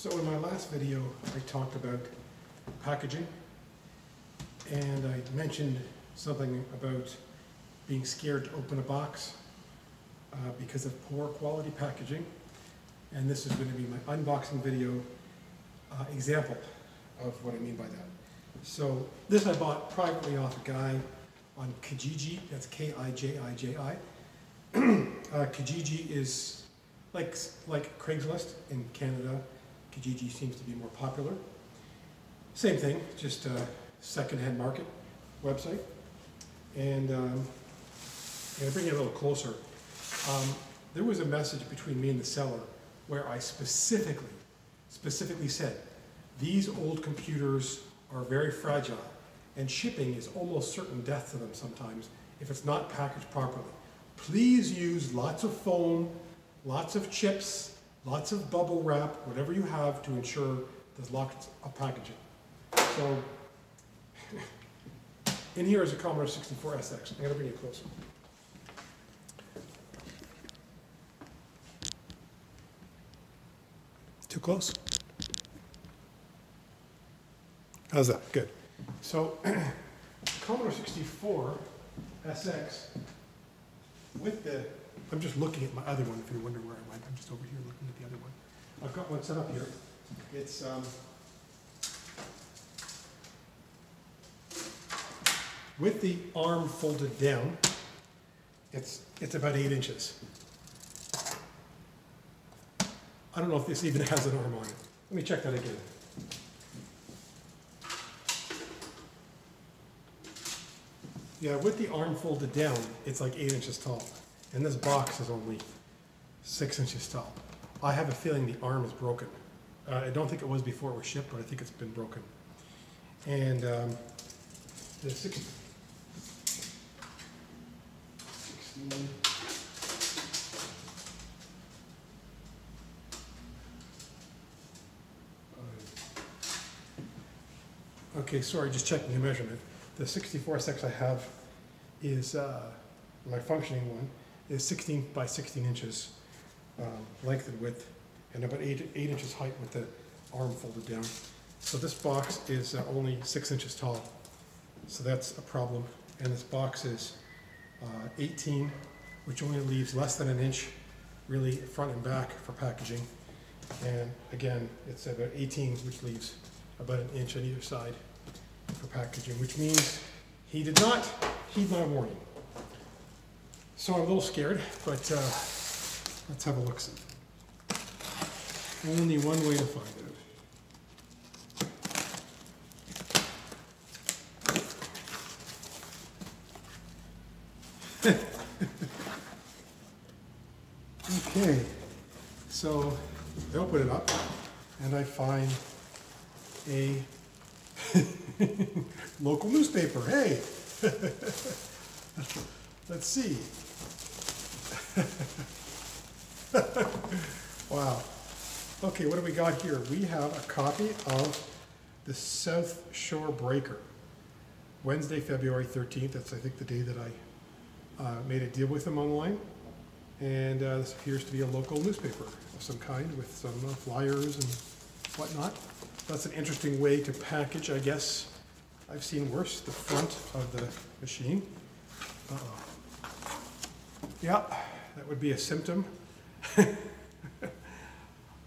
So in my last video, I talked about packaging, and I mentioned something about being scared to open a box because of poor quality packaging. And this is going to be my unboxing video example of what I mean by that. So this I bought privately off a guy on Kijiji, that's K-I-J-I-J-I. Kijiji is like Craigslist in Canada. Kijiji seems to be more popular. Same thing, just a second-hand market website. And I'm going to bring it a little closer. There was a message between me and the seller where I specifically said, these old computers are very fragile, and shipping is almost certain death to them sometimes if it's not packaged properly. Please use lots of foam, lots of chips, lots of bubble wrap, whatever you have to ensure there's lots of packaging. So, in here is a Commodore 64 SX. I'm going to bring it closer. Too close? How's that? Good. So, Commodore 64 SX with the, I'm just looking at my other one if you're wondering where I went. I'm just over here looking at the other one. I've got one set up here. It's with the arm folded down, it's about 8 inches. I don't know if this even has an arm on it. Let me check that again. Yeah, with the arm folded down, it's like 8 inches tall. And this box is only 6 inches tall. I have a feeling the arm is broken. I don't think it was before it was shipped, but I think it's been broken. And the 16. Okay, sorry, just checking the measurement. The 64 SX I have is, my functioning one, is 16 by 16 inches length and width, and about 8 inches height with the arm folded down. So this box is only 6 inches tall, so that's a problem. And this box is 18, which only leaves less than an inch, really front and back for packaging. And again, it's about 18, which leaves about an inch on either side for packaging, which means he did not heed my warning. So I'm a little scared, but let's have a look-see. Only one way to find out. Okay, so I open it up and I find a local newspaper. Hey, let's see. Wow. Okay, what do we got here? We have a copy of the South Shore Breaker, Wednesday, February 13th. That's, I think, the day that I made a deal with them online. And this appears to be a local newspaper of some kind with some flyers and whatnot. That's an interesting way to package, I guess. I've seen worse, the front of the machine. Uh-oh. Yeah, that would be a symptom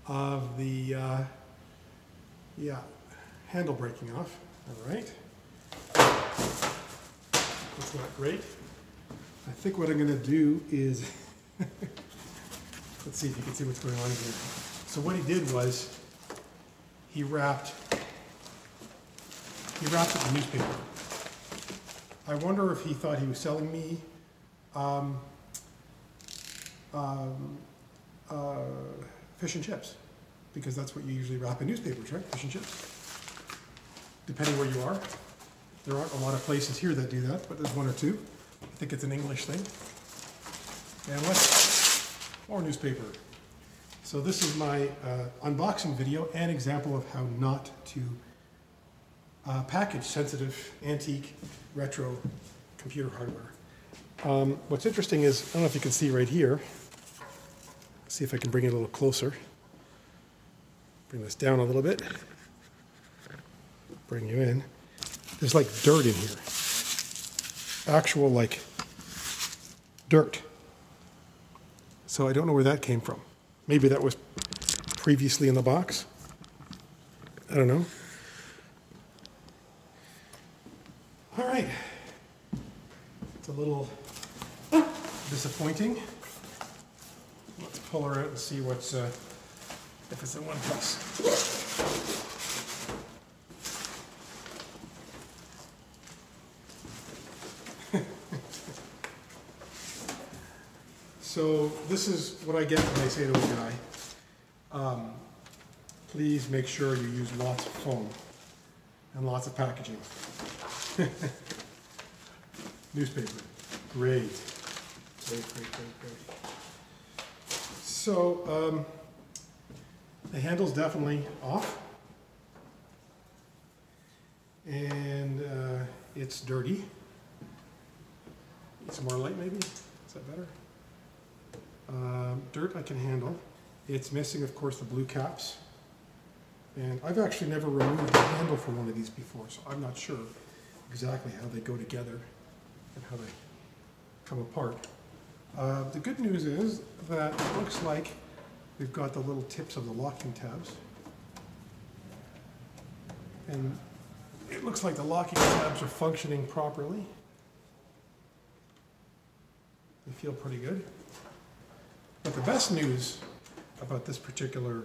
of the, handle breaking off. All right. That's not great. I think what I'm going to do is, let's see if you can see what's going on here. So what he did was, he wrapped it in newspaper. I wonder if he thought he was selling me fish and chips, because that's what you usually wrap in newspapers, right? Fish and chips. Depending where you are. There aren't a lot of places here that do that, but there's one or two. I think it's an English thing. And what's more newspaper? So this is my unboxing video and example of how not to package sensitive, antique, retro computer hardware. What's interesting is, I don't know if you can see right here, see if I can bring it a little closer. Bring this down a little bit. Bring you in. There's like dirt in here. Actual like dirt. So I don't know where that came from. Maybe that was previously in the box. I don't know. All right. It's a little disappointing. Let's pull her out and see what's if it's in one piece. So this is what I get when I say to a guy, please make sure you use lots of foam and lots of packaging. Newspaper, great. Great. So the handle's definitely off, and it's dirty. Need some more light maybe? Is that better? Dirt I can handle. It's missing, of course, the blue caps. And I've actually never removed the handle from one of these before, so I'm not sure exactly how they go together and how they come apart. The good news is that it looks like we've got the little tips of the locking tabs. And it looks like the locking tabs are functioning properly. They feel pretty good. But the best news about this particular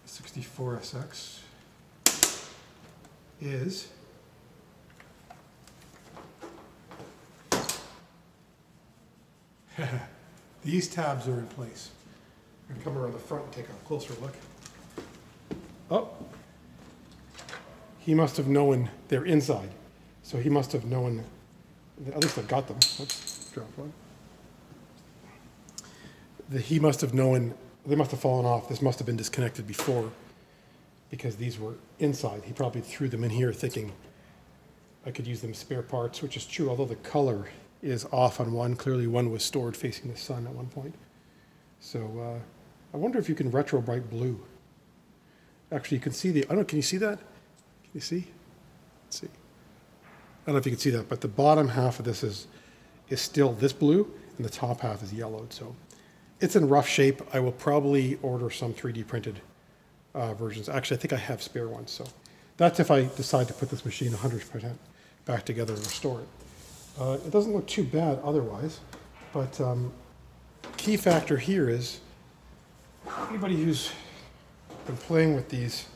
64SX is these tabs are in place. I'm going to come around the front and take a closer look. Oh, he must have known they're inside. So he must have known, at least I've got them. Oops, dropped one. He must have known, they must have fallen off. This must have been disconnected before because these were inside. He probably threw them in here thinking I could use them as spare parts, which is true, although the color is off on one. Clearly one was stored facing the sun at one point. So I wonder if you can retro bright blue. Actually, you can see the, I don't know, can you see that? Can you see? Let's see. I don't know if you can see that, but the bottom half of this is still this blue and the top half is yellowed. So it's in rough shape. I will probably order some 3D printed versions. Actually, I think I have spare ones. So that's if I decide to put this machine 100% back together and restore it. It doesn't look too bad otherwise, but key factor here is anybody who's been playing with these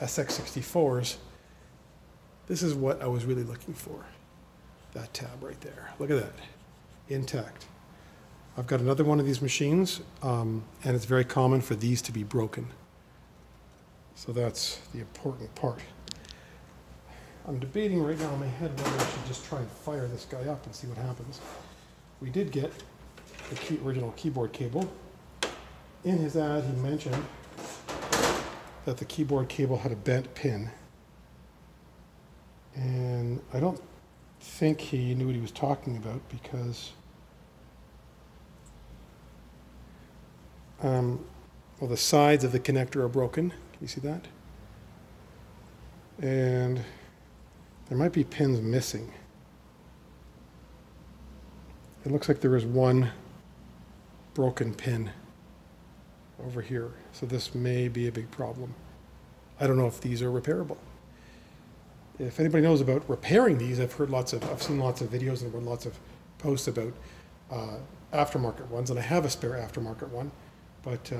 SX64s, this is what I was really looking for. That tab right there. Look at that. Intact. I've got another one of these machines, and it's very common for these to be broken. So that's the important part. I'm debating right now in my head whether I should just try and fire this guy up and see what happens. We did get the original keyboard cable. In his ad, he mentioned that the keyboard cable had a bent pin. And I don't think he knew what he was talking about because well, the sides of the connector are broken. Can you see that? And there might be pins missing. It looks like there is one broken pin over here. So this may be a big problem. I don't know if these are repairable. If anybody knows about repairing these, I've seen lots of videos and read lots of posts about aftermarket ones, and I have a spare aftermarket one, but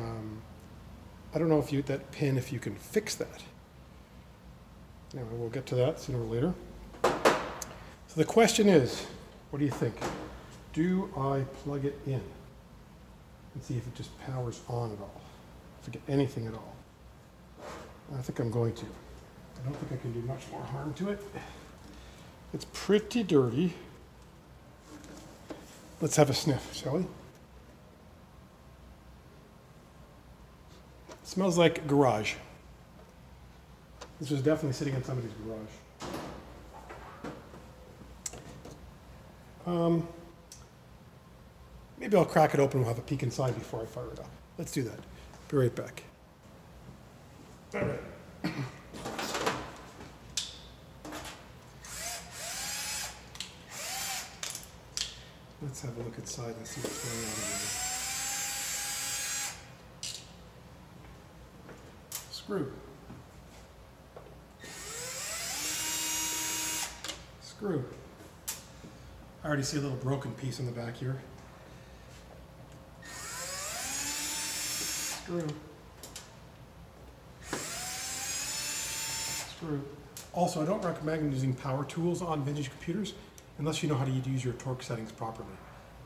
I don't know if if you can fix that. Anyway, we'll get to that sooner or later. So the question is, what do you think? Do I plug it in and see if it just powers on at all? If I get anything at all? I think I'm going to. I don't think I can do much more harm to it. It's pretty dirty. Let's have a sniff, shall we? It smells like garage. This was definitely sitting in somebody's garage. Maybe I'll crack it open and we'll have a peek inside before I fire it up. Let's do that. Be right back. All right. Let's have a look inside and see what's going on here. Screw. Screw. I already see a little broken piece in the back here. Screw. Screw. Also, I don't recommend using power tools on vintage computers unless you know how to use your torque settings properly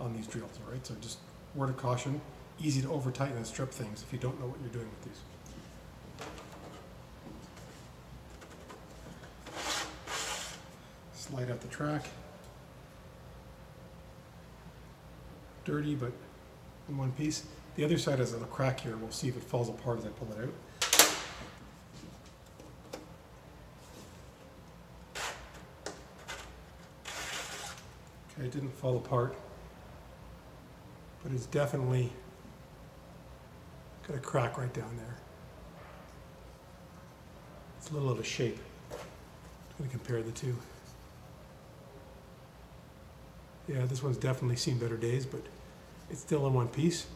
on these drills, all right? So just word of caution, easy to over tighten and strip things if you don't know what you're doing with these. Slide out the track. Dirty, but in one piece. The other side has a little crack here. We'll see if it falls apart as I pull it out. Okay, it didn't fall apart, but it's definitely got a crack right down there. It's a little out of shape. I'm going to compare the two. Yeah, this one's definitely seen better days, but it's still in one piece.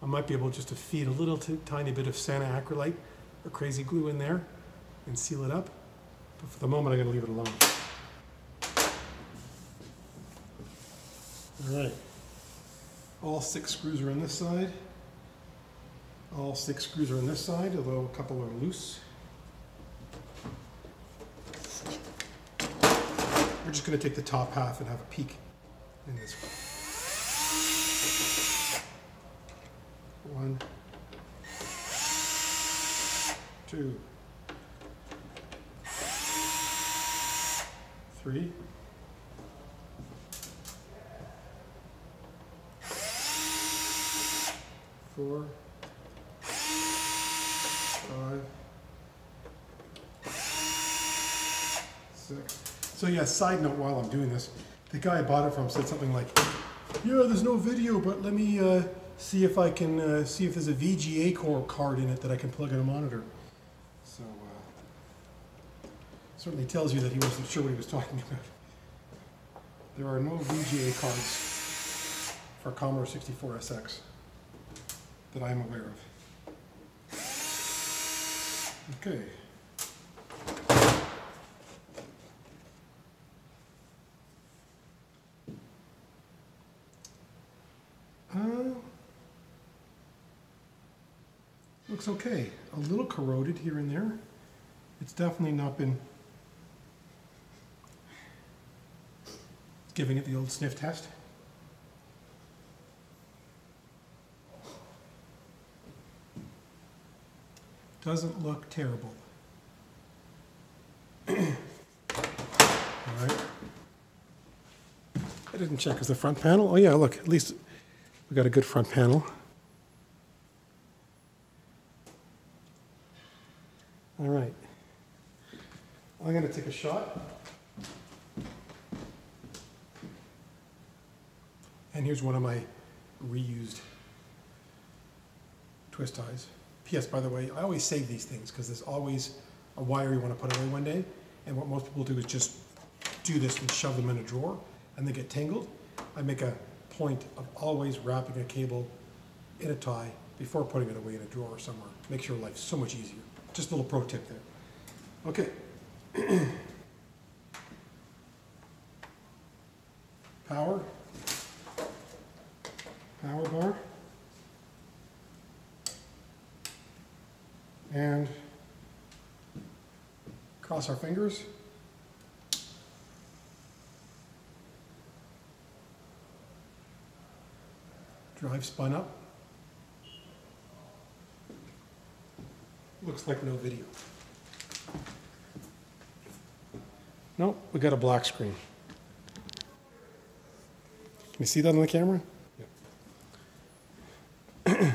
I might be able just to feed a little tiny bit of Santa acrylite or crazy glue in there and seal it up. But for the moment, I'm going to leave it alone. All right. All 6 screws are on this side. All 6 screws are on this side, although a couple are loose. We're just going to take the top half and have a peek in this one. 1, 2, 3, 4, 5, 6. So yeah, side note while I'm doing this, the guy I bought it from said something like, yeah, there's no video, but let me see if I can see if there's a VGA card in it that I can plug in a monitor. So certainly tells you that he wasn't sure what he was talking about. There are no VGA cards for Commodore 64SX that I'm aware of. Okay. Looks okay. A little corroded here and there. It's definitely not been giving it the old sniff test. Doesn't look terrible. All right. I didn't check. Is the front panel? Oh yeah, look, at least we got a good front panel. All right. I'm going to take a shot. And here's one of my reused twist ties. P.S. by the way, I always save these things because there's always a wire you want to put away one day. And what most people do is just do this and shove them in a drawer and they get tangled. I make a point of always wrapping a cable in a tie before putting it away in a drawer somewhere. Makes your life so much easier. Just a little pro tip there. Okay. Power. Power bar. And cross our fingers. Drive spun up. Looks like no video. Nope, we got a black screen. Can you see that on the camera? Yep.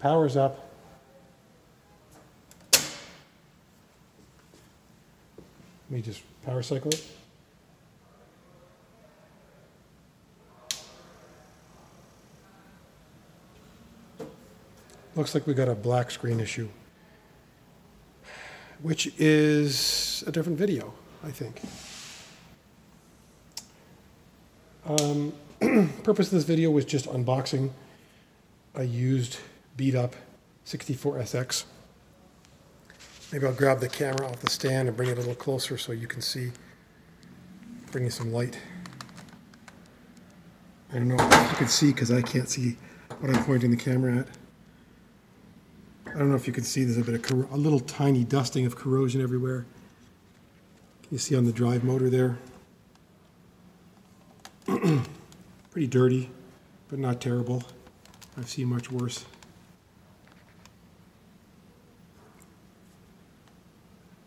Power's up. Let me just power cycle it. looks like we got a black screen issue, which is a different video, I think. Purpose of this video was just unboxing a used, beat up 64SX. Maybe I'll grab the camera off the stand and bring it a little closer so you can see, bring you some light. I don't know if you can see because I can't see what I'm pointing the camera at. I don't know if you can see, there's a bit of a little tiny dusting of corrosion everywhere. Can you see on the drive motor there? Pretty dirty, but not terrible. I've seen much worse.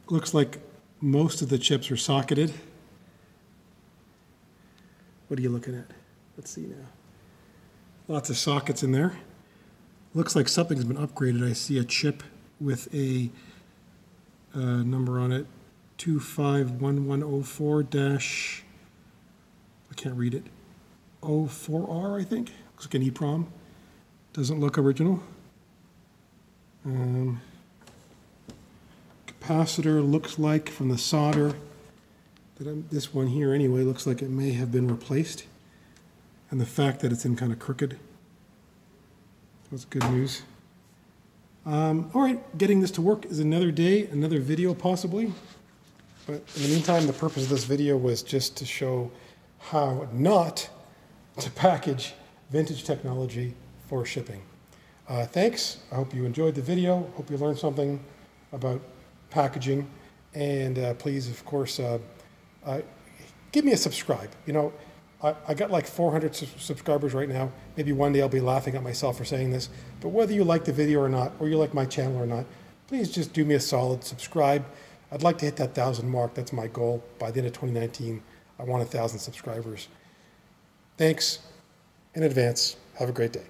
Looks like most of the chips are socketed. What are you looking at? Let's see now. Lots of sockets in there. Looks like something's been upgraded. I see a chip with a number on it, 251104- I can't read it, 04R, I think. Looks like an EEPROM. Doesn't look original. Capacitor looks like from the solder, this one here anyway, looks like it may have been replaced. And the fact that it's in kind of crooked, that's good news. All right, getting this to work is another day, another video possibly. But in the meantime, the purpose of this video was just to show how not to package vintage technology for shipping. Thanks. I hope you enjoyed the video. Hope you learned something about packaging. And please, of course, give me a subscribe. You know, I got like 400 subscribers right now. Maybe one day I'll be laughing at myself for saying this. But whether you like the video or not, or you like my channel or not, please just do me a solid subscribe. I'd like to hit that 1,000 mark. That's my goal. By the end of 2019, I want 1,000 subscribers. Thanks in advance. Have a great day.